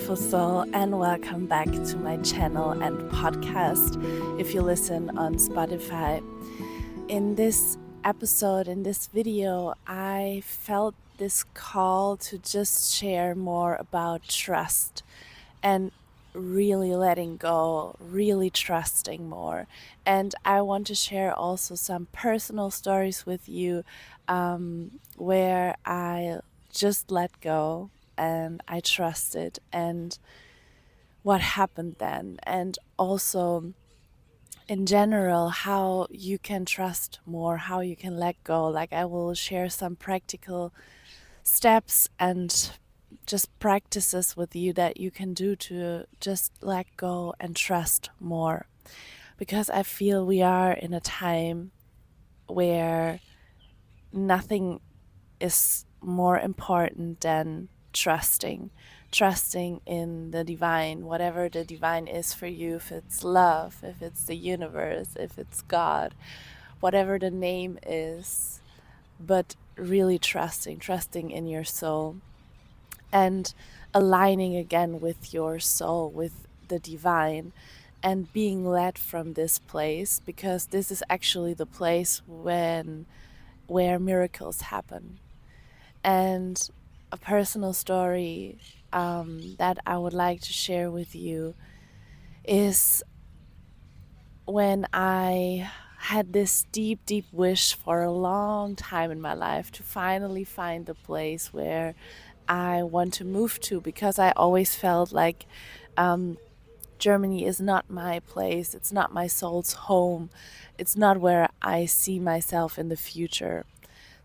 beautiful soul, and welcome back to my channel and podcast if you listen on Spotify. In this episode, in this video, I felt this call to just share more about trust and really letting go, really trusting more. And I want to share also some personal stories with you where I just let go and I trusted and what happened then, and also in general how you can trust more, how you can let go. Like, I will share some practical steps and just practices with you that you can do to just let go and trust more, because I feel we are in a time where nothing is more important than trusting in the divine, whatever the divine is for you, if it's love, if it's the universe, if it's God, whatever the name is, but really trusting in your soul and aligning again with your soul, with the divine, and being led from this place, because this is actually the place where miracles happen. And a personal story that I would like to share with you is when I had this deep wish for a long time in my life to finally find the place where I want to move to, because I always felt like Germany is not my place. It's not my soul's home. It's not where I see myself in the future.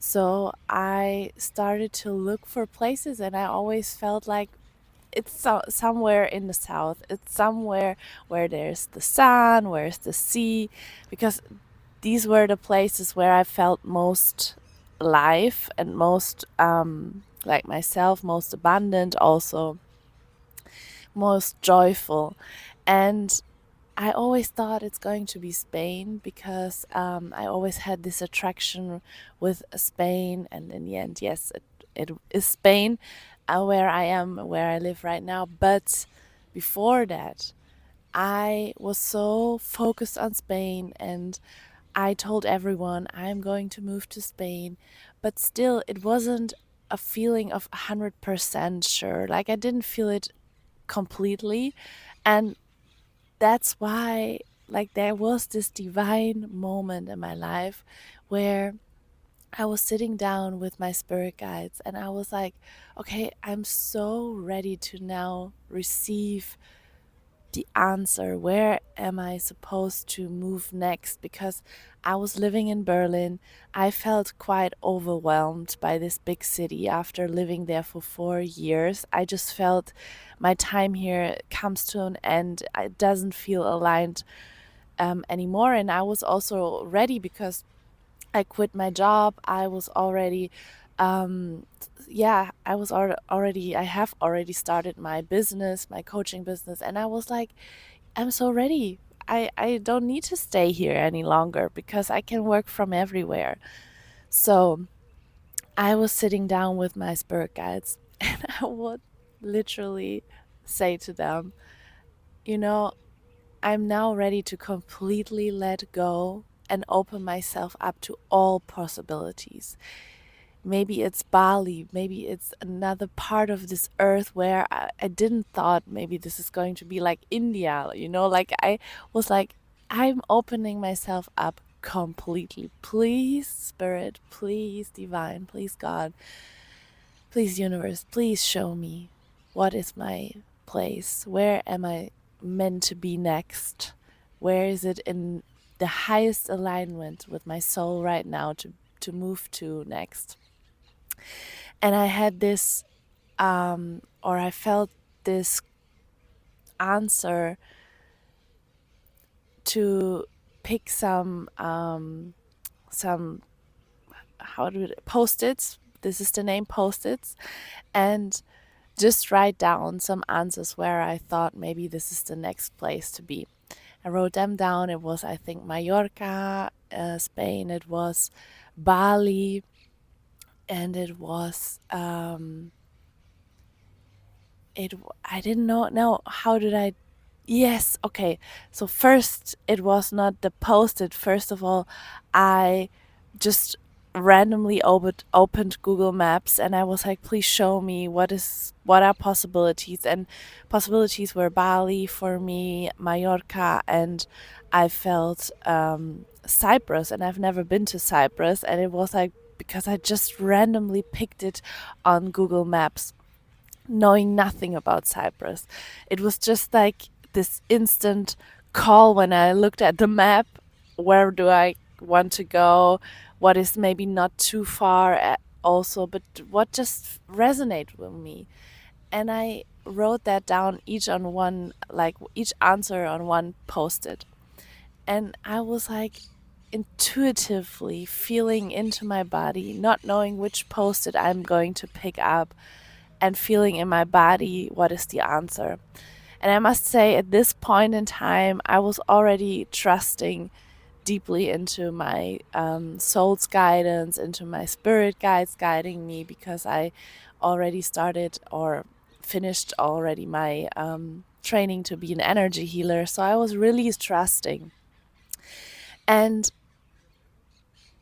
So I started to look for places, and I always felt like it's somewhere in the south. It's somewhere where there's the sun, where's the sea, because these were the places where I felt most alive and most like myself, most abundant, also most joyful. And I always thought it's going to be Spain, because I always had this attraction with Spain, and in the end, yes, it is Spain, where I am, where I live right now. But before that, I was so focused on Spain, and I told everyone I'm going to move to Spain, but still it wasn't a feeling of 100% sure. Like, I didn't feel it completely, and that's why, like, there was this divine moment in my life where I was sitting down with my spirit guides, and I was like, okay, I'm so ready to now receive the answer. Where am I supposed to move next? Because I was living in Berlin. I felt quite overwhelmed by this big city after living there for 4 years. I just felt my time here comes to an end. It doesn't feel aligned anymore. And I was also ready, because I quit my job. I was already I have already started my business, my coaching business, and I was like, I'm so ready. I don't need to stay here any longer, because I can work from everywhere. So I was sitting down with my spirit guides, and I would literally say to them, you know, I'm now ready to completely let go and open myself up to all possibilities. Maybe it's Bali, maybe it's another part of this earth where I didn't thought maybe this is going to be like India, like I was like, I'm opening myself up completely. Please, Spirit, please, Divine, please, God, please, Universe, please show me what is my place. Where am I meant to be next? Where is it in the highest alignment with my soul right now to move to next? And I had this, or I felt this answer to pick some how do it, post-its. This is the name, post-its, and just write down some answers where I thought maybe this is the next place to be. I wrote them down. It was, I think, Mallorca, Spain. It was Bali, and it was I didn't know. No, how did I? Yes, okay. So first, it was not the post-it. First of all, I just randomly opened Google Maps, and I was like, please show me what are possibilities. And possibilities were Bali for me, Mallorca, and I felt Cyprus, and I've never been to Cyprus, and it was like because I just randomly picked it on Google Maps, knowing nothing about Cyprus. It was just like this instant call when I looked at the map. Where do I want to go? What is maybe not too far also, but what just resonated with me? And I wrote that down each on one, like each answer on one post-it. And I was like intuitively feeling into my body, not knowing which post-it I'm going to pick up, and feeling in my body what is the answer. And I must say, at this point in time, I was already trusting deeply into my soul's guidance, into my spirit guides guiding me, because I already started or finished already my training to be an energy healer. So I was really trusting. And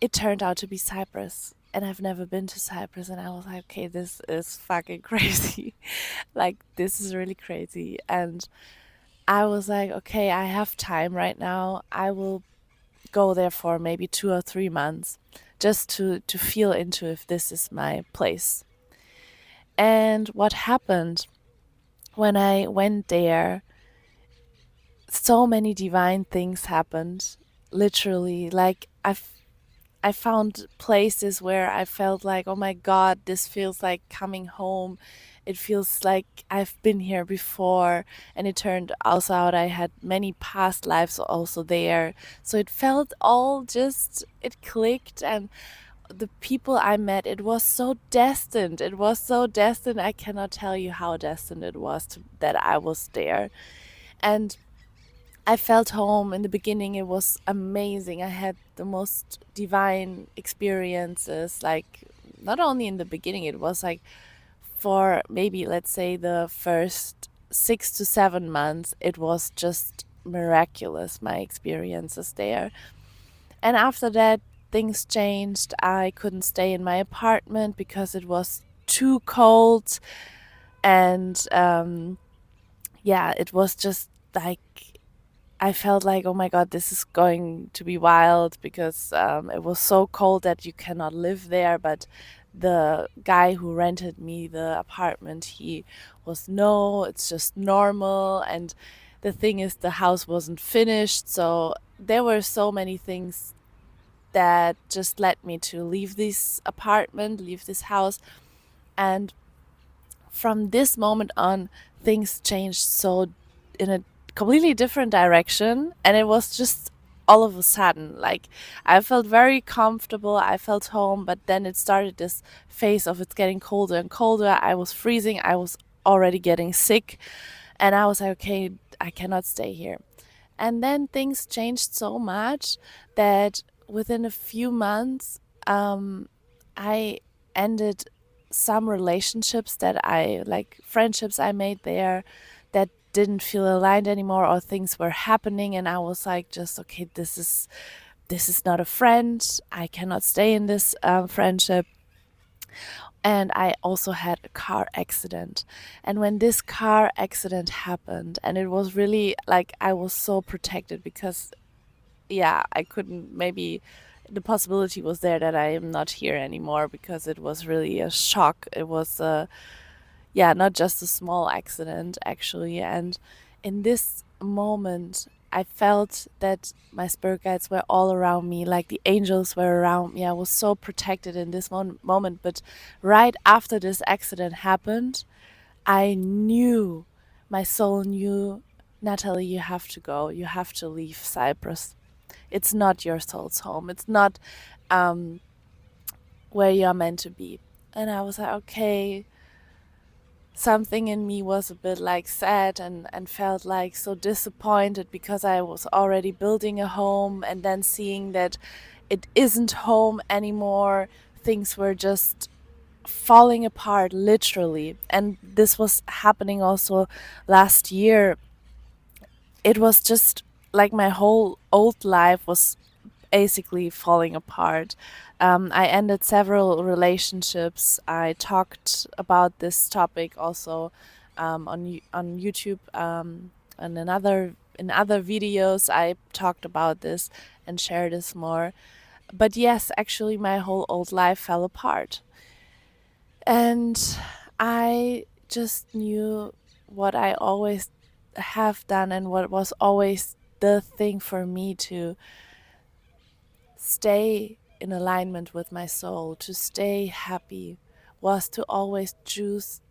it turned out to be Cyprus. And I've never been to Cyprus. And I was like, okay, this is fucking crazy. Like, this is really crazy. And I was like, okay, I have time right now. I will go there for maybe 2 or 3 months just to feel into if this is my place. And what happened when I went there, so many divine things happened. Literally, like I found places where I felt like, oh my God, this feels like coming home. It feels like I've been here before. And it turned also out I had many past lives also there. So it felt all just, it clicked. And the people I met, it was so destined. It was so destined. I cannot tell you how destined it was that I was there. And I felt home in the beginning. It was amazing. I had the most divine experiences. Like, not only in the beginning, it was like for maybe, let's say, the first 6 to 7 months, it was just miraculous, my experiences there. And after that, things changed. I couldn't stay in my apartment because it was too cold. And yeah, it was just like, I felt like, oh my God, this is going to be wild, because it was so cold that you cannot live there. But the guy who rented me the apartment, he was, no, it's just normal. And the thing is, the house wasn't finished. So there were so many things that just led me to leave this apartment, leave this house. And from this moment on, things changed so in a completely different direction. And it was just all of a sudden, like, I felt very comfortable, I felt home, but then it started this phase of it's getting colder and colder. I was freezing, I was already getting sick, and I was like, okay, I cannot stay here. And then things changed so much that within a few months, I ended some relationships that I like, friendships I made there, that didn't feel aligned anymore, or things were happening. And I was like, just, okay, this is not a friend. I cannot stay in this friendship. And I also had a car accident. And when this car accident happened, and it was really like, I was so protected, because yeah, I couldn't, maybe the possibility was there that I am not here anymore, because it was really a shock. It was yeah, not just a small accident actually. And in this moment, I felt that my spirit guides were all around me, like the angels were around me. I was so protected in this moment. But right after this accident happened, I knew, my soul knew, Natalie, you have to go. You have to leave Cyprus. It's not your soul's home. It's not um, where you're meant to be. And I was like, okay. Something in me was a bit like sad, and felt like so disappointed, because I was already building a home, and then seeing that it isn't home anymore. Things were just falling apart literally. And this was happening also last year. It was just like my whole old life was basically falling apart. I ended several relationships. I talked about this topic also on YouTube, and in other videos. I talked about this and shared this more. But yes, actually, my whole old life fell apart, and I just knew what I always have done and what was always the thing for me to stay in alignment with my soul, to stay happy, was to always choose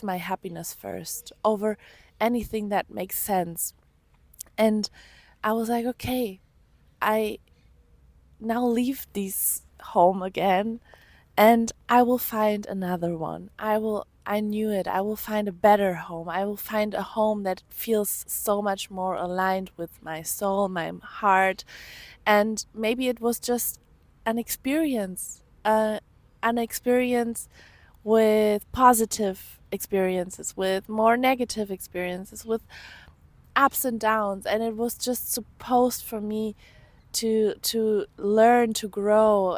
my happiness first over anything that makes sense. And I was like, okay, I now leave this home again and I will find another one. I knew it. I will find a better home. I will find a home that feels so much more aligned with my soul, my heart. And maybe it was just an experience, an experience with positive experiences, with more negative experiences, with ups and downs. And it was just supposed for me to learn, to grow.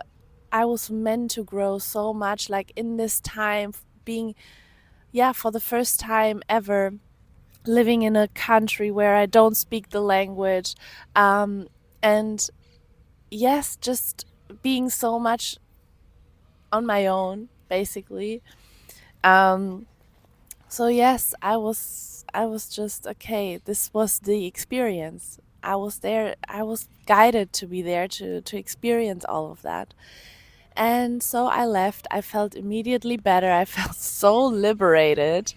I was meant to grow so much, like in this time, being, yeah, for the first time ever living in a country where I don't speak the language, and yes, just being so much on my own, basically. Um, so yes, I was just okay. This was the experience. I was there. I was guided to be there to experience all of that. And so I left. I felt immediately better. I felt so liberated.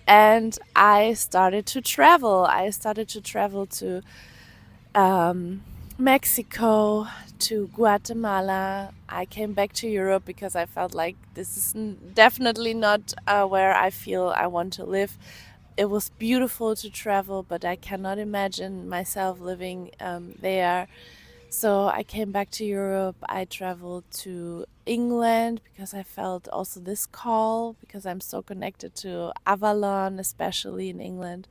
And I started to travel. I started to travel to um, Mexico, to Guatemala. I came back to Europe because I felt like this is definitely not where I feel I want to live. It was beautiful to travel, but I cannot imagine myself living there. So I came back to Europe. I traveled to England because I felt also this call because I'm so connected to Avalon, especially in England.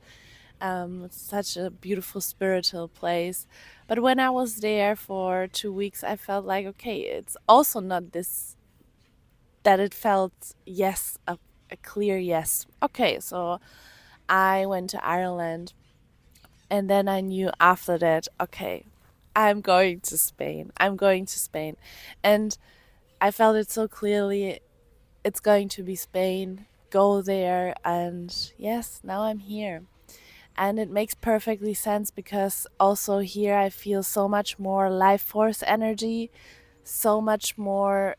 It's such a beautiful spiritual place. But when I was there for 2 weeks, I felt like, okay, it's also not this, that it felt yes, a clear yes. Okay, so I went to Ireland, and then I knew after that, okay, I'm going to Spain. I'm going to Spain. And I felt it so clearly. It's going to be Spain. Go there. And yes, now I'm here. And it makes perfectly sense because also here I feel so much more life force energy, so much more,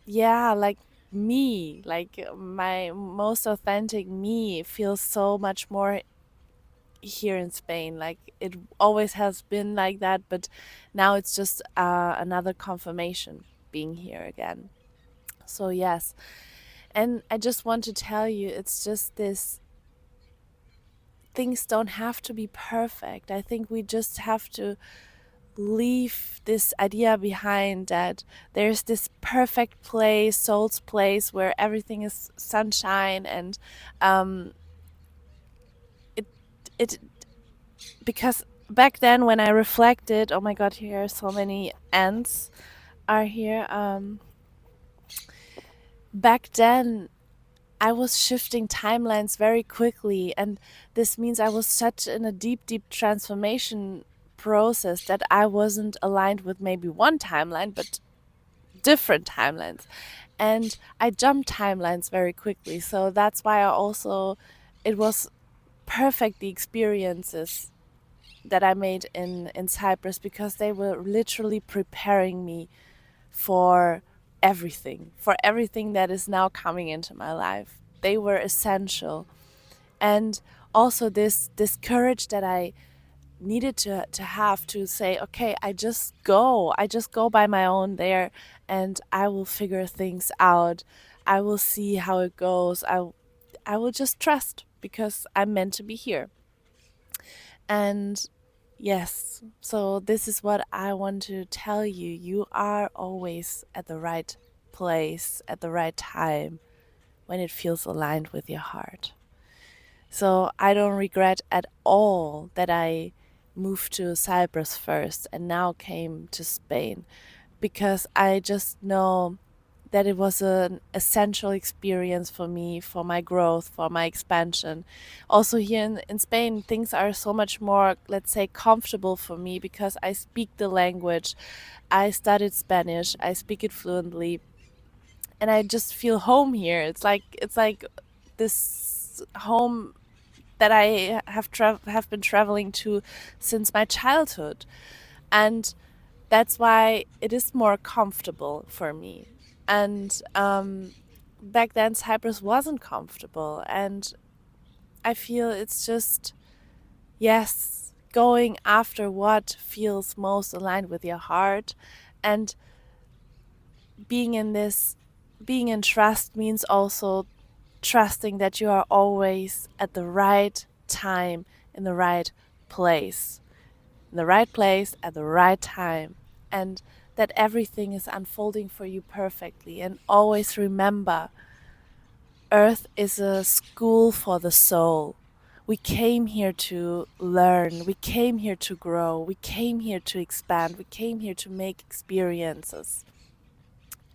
yeah, like me, like my most authentic me feels so much more here in Spain. Like it always has been like that, but now it's just another confirmation being here again. So, yes. And I just want to tell you, it's just this, things don't have to be perfect. I think we just have to leave this idea behind that there's this perfect place, soul's place, where everything is sunshine and um, it, it, because back then when I reflected, oh my god, here are so many ants are here. Back then I was shifting timelines very quickly, and this means I was such in a deep, deep transformation process that I wasn't aligned with maybe one timeline, but different timelines. And I jumped timelines very quickly. So that's why I also, it was perfect, the experiences that I made in Cyprus, because they were literally preparing me for everything that is now coming into my life. They were essential. And also this courage that I needed to have to say, okay, I just go by my own there, and I will figure things out. I will see how it goes. I will just trust because I'm meant to be here. And yes, so this is what I want to tell you. You are always at the right place at the right time when it feels aligned with your heart. So I don't regret at all that I moved to Cyprus first and now came to Spain, because I just know that it was an essential experience for me, for my growth, for my expansion. Also, here in Spain, things are so much more, let's say, comfortable for me because I speak the language. I studied Spanish, I speak it fluently, and I just feel home here. It's like this home that I have been traveling to since my childhood. And that's why it is more comfortable for me. And back then, Cyprus wasn't comfortable. And I feel it's just, yes, going after what feels most aligned with your heart. And being in this, being in trust means also trusting that you are always at the right time, in the right place, in the right place at the right time, and that everything is unfolding for you perfectly. And always remember, Earth is a school for the soul. We came here to learn, we came here to grow, we came here to expand, we came here to make experiences.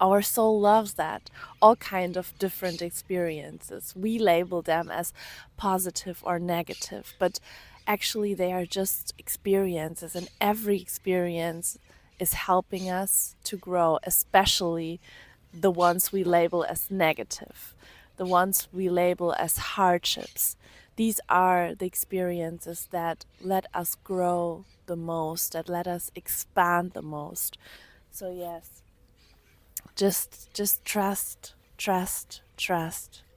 Our soul loves that, all kind of different experiences. We label them as positive or negative, but actually they are just experiences, and every experience is helping us to grow, especially the ones we label as negative, the ones we label as hardships. These are the experiences that let us grow the most, that let us expand the most. So yes, just trust.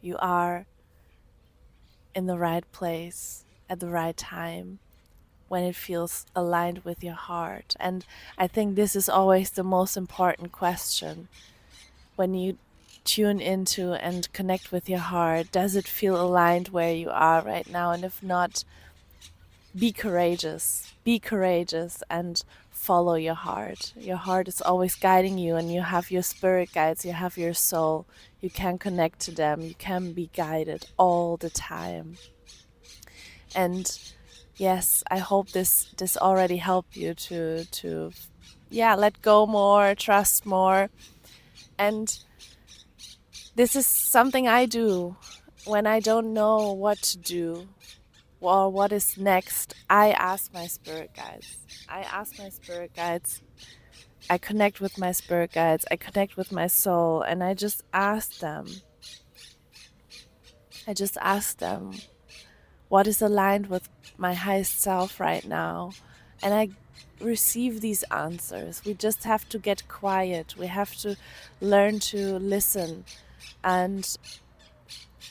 You are in the right place at the right time when it feels aligned with your heart. And I think this is always the most important question when you tune into and connect with your heart. Does it feel aligned where you are right now? And if not, be courageous. Be courageous and follow your heart. Your heart is always guiding you, and you have your spirit guides, you have your soul. You can connect to them. You can be guided all the time. And yes, I hope this already helped you to yeah, let go more, trust more. And this is something I do when I don't know what to do or what is next. I ask my spirit guides. I ask my spirit guides. I connect with my spirit guides. I connect with my soul, and I just ask them. I just ask them what is aligned with my highest self right now. And I receive these answers. We just have to get quiet. We have to learn to listen. And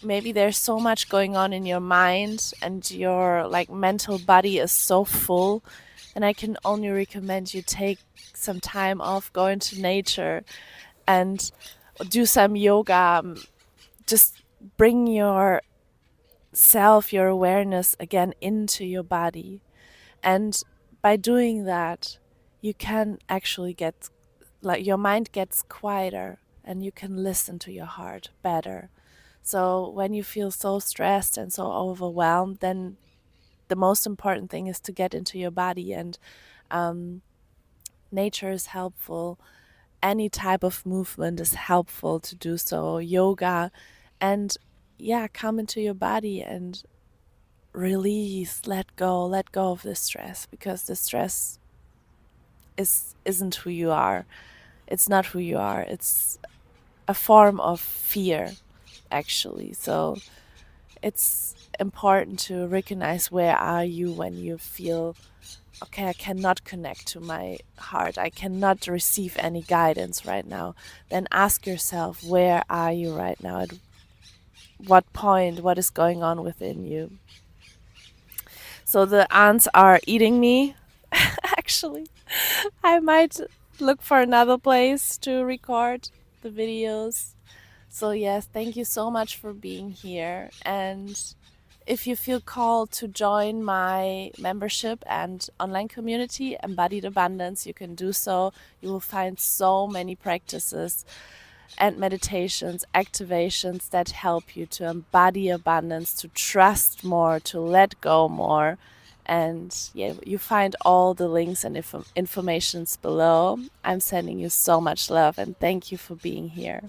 maybe there's so much going on in your mind, and your like mental body is so full, and I can only recommend you take some time off, go into nature and do some yoga. Just bring your self, your awareness again into your body. And by doing that, you can actually get, like, your mind gets quieter and you can listen to your heart better. So when you feel so stressed and so overwhelmed, then the most important thing is to get into your body. And nature is helpful. Any type of movement is helpful to do so. Yoga, and yeah, come into your body and release, let go of the stress, because the stress isn't who you are. It's not who you are. It's a form of fear, actually. So it's important to recognize, where are you when you feel, okay, I cannot connect to my heart, I cannot receive any guidance right now. Then ask yourself, where are you right now? At what point? What is going on within you? So the ants are eating me. Actually, I might look for another place to record the videos. So yes, thank you so much for being here. And if you feel called to join my membership and online community, Embodied Abundance, you can do so. You will find so many practices and meditations, activations that help you to embody abundance, to trust more, to let go more. And yeah, you find all the links and informations below. I'm sending you so much love and thank you for being here.